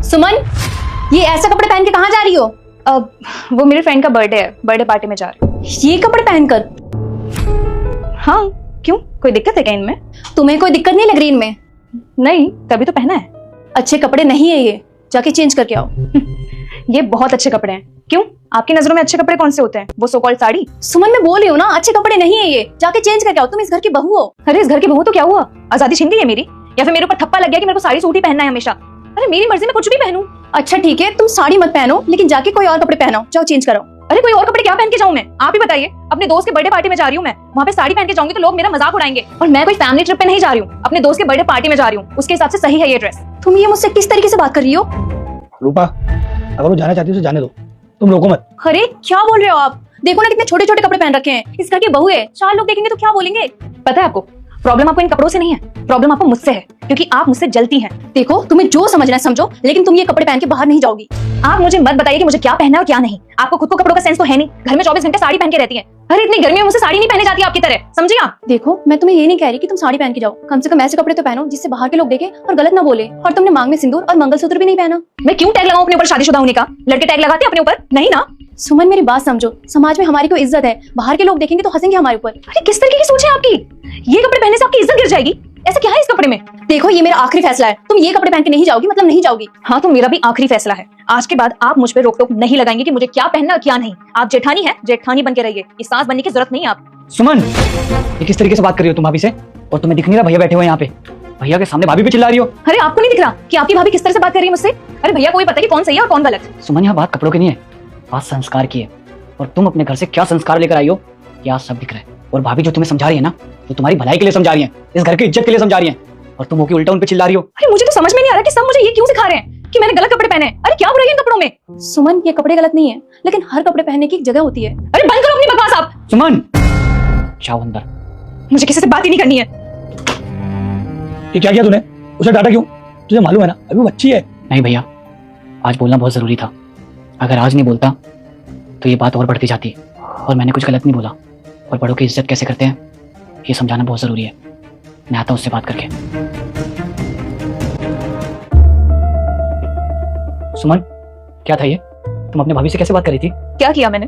सुमन, ये ऐसे कपड़े पहन के कहाँ जा रही हो? वो मेरे फ्रेंड का बर्थडे है, बर्थडे पार्टी में जा रही हूँ। ये कपड़े पहनकर? हाँ, क्यों, कोई दिक्कत है क्या इनमें? तुम्हें कोई दिक्कत नहीं लग रही इनमें? नहीं, तभी तो पहना है। अच्छे कपड़े नहीं है ये, जाके चेंज करके आओ। ये बहुत अच्छे कपड़े हैं। क्यों, आपकी नजरों में अच्छे कपड़े कौन से होते हैं? वो सो कॉल्ड साड़ी? सुमन, मैं बोल रही हूँ ना, अच्छे कपड़े नहीं है ये, जाके चेंज करके आओ। तुम इस घर की बहू हो। अरे इस घर की बहू तो क्या हुआ, आजादी छीन गई है मेरी? या फिर मेरे ऊपर थप्पा लग गया कि मेरे को साड़ी सूट ही पहनना है हमेशा? अरे मेरी मर्जी में कुछ भी पहनूं। अच्छा ठीक है, तुम साड़ी मत पहनो, लेकिन जाके कोई और कपड़े पहनाओ, जाओ चेंज करो। अरे कोई और कपड़े क्या पहन के जाऊं मैं? आप ही बताइए। अपने दोस्त के बर्थडे पार्टी में जा रही हूँ मैं, वहाँ पे साड़ी पहन के जाऊंगी तो लोग मेरा मजाक उड़ाएंगे। और मैं कोई फैमिली ट्रिप पे नहीं जा रही हूँ, अपने दोस्त के बर्थडे पार्टी में जा रही हूँ। उसके हिसाब से सही है ये ड्रेस। तुम ये मुझसे किस तरीके से बात कर रही हो? रूपा, अगर वो जाना चाहती है तो जाने दो, तुम रोको मत। अरे क्या बोल रहे हो आप? देखो ना कितने छोटे छोटे कपड़े पहन रखे हैं। इस घर की बहू है, 4 लोग देखेंगे तो क्या बोलेंगे? पता है आपको, प्रॉब्लम आपको इन कपड़ों से नहीं है, प्रॉब्लम आपको मुझसे है, क्योंकि आप मुझसे जलती हैं। देखो, तुम्हें जो समझना है समझो, लेकिन तुम ये कपड़े पहन के बाहर नहीं जाओगी। आप मुझे मत बताइए कि मुझे क्या पहनना है और क्या नहीं। आपको खुद को कपड़ों का सेंस तो है नहीं। घर में 24 घंटे साड़ी पहन के रहती है। अरे इतनी गर्मी में मुझसे साड़ी नहीं पहने जाती आपकी तरह, समझिए आप। देखो, मैं तुम्हें ये नहीं कह रही कि तुम साड़ी पहन के जाओ, कम से कम ऐसे कपड़े तो पहनो जिससे बाहर के लोग देखें और गलत ना बोले। और तुमने मांग में सिंदूर और मंगलसूत्र भी नहीं पहना। मैं क्यों टैग लगाऊं अपने ऊपर शादीशुदा होने का? लड़के टैग लगाते हैं अपने ऊपर? नहीं ना। सुमन, मेरी बात समझो, समाज में हमारी कोई इज्जत है, बाहर के लोग देखेंगे तो हंसेंगे हमारे ऊपर। अरे किस तरीके की सोच है आपकी? ये कपड़े पहनने से आपकी इज्जत गिर जाएगी? ऐसा क्या है इस कपड़े में? देखो, ये मेरा आखिरी फैसला है, तुम ये कपड़े पहन के नहीं जाओगी मतलब नहीं जाओगी। हाँ, तो मेरा भी आखिरी फैसला है। आज के बाद आप मुझ पे रोक टोक नहीं लगाएंगे कि मुझे क्या पहनना और क्या नहीं। आप जेठानी है, जेठानी बन के रहिए, ये सास बनने की जरूरत नहीं है आप। सुमन, ये किस तरीके से बात कर रही हो तुम भाभी से? और तुम्हें दिख नहीं रहा भैया बैठे हुए यहाँ पे? भैया के सामने भाभी भी चिल्ला रही हो। अरे आपको नहीं दिख रहा कि आपकी भाभी किस तरह से बात कर रही है मुझसे? अरे भैया को भी पता है कि कौन सही है और कौन गलत। सुमन, यहाँ बात कपड़ों की नहीं है, बात संस्कार की है। और तुम अपने घर से क्या संस्कार लेकर आई हो, क्या सब दिख रहा है। और भाभी जो तुम्हें समझा रही है ना, वो तुम्हारी भलाई के लिए समझा रही है, इस घर की इज्जत के लिए समझा रही है, और तुम होके उल्टा उन पे चिल्ला रही हो। अरे मुझे तो समझ में नहीं आ रहा कि सब मुझे ये क्यों सिखा रहे हैं कि मैंने गलत कपड़े पहने हैं। अरे क्या बुराई है इन कपड़ों में? सुमन, ये कपड़े गलत नहीं है, लेकिन हर कपड़े पहनने की एक जगह होती है। अरे बंद करो अपनी बकवास आप। सुमन, जाओ अंदर, मुझे किसी से बात ही नहीं करनी है। ये क्या किया तूने? उसे डांटा क्यों? तुझे मालूम है ना अभी वो बच्ची है। नहीं भैया, आज बोलना बहुत जरूरी था। अगर आज नहीं बोलता तो ये बात और बढ़ती जाती। और मैंने कुछ गलत नहीं बोला, और बड़ों की इज्जत कैसे करते हैं ये समझाना बहुत जरूरी है। मैं आता हूँ उससे बात करके। सुमन, क्या था ये? तुम अपने भाभी से कैसे बात कर रही थी? क्या किया मैंने?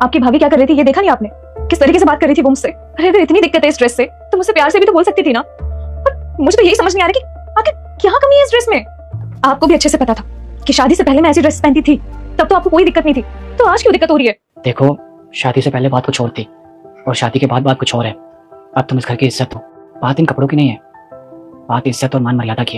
आपकी भाभी क्या कर रही थी ये देखा नहीं आपने? किस तरीके से बात कर रही थी वो मुझसे? अरे अगर इतनी दिक्कत है इस ड्रेस से तो मुझसे प्यार से भी तो बोल सकती थी ना। और मुझे तो यही समझ नहीं आ रहा कि आखिर क्या कमी है इस ड्रेस में। आपको भी अच्छे से पता था कि शादी से पहले मैं ऐसी ड्रेस पहनती थी, तब तो आपको कोई दिक्कत नहीं थी, तो आज क्यों दिक्कत हो रही है? देखो, शादी से पहले बात कुछ और थी और शादी के बाद बात कुछ और है। अब तुम इस घर की इज्जत हो। बात इन कपड़ों की नहीं है, बात इज्जत और मान मर्यादा की है।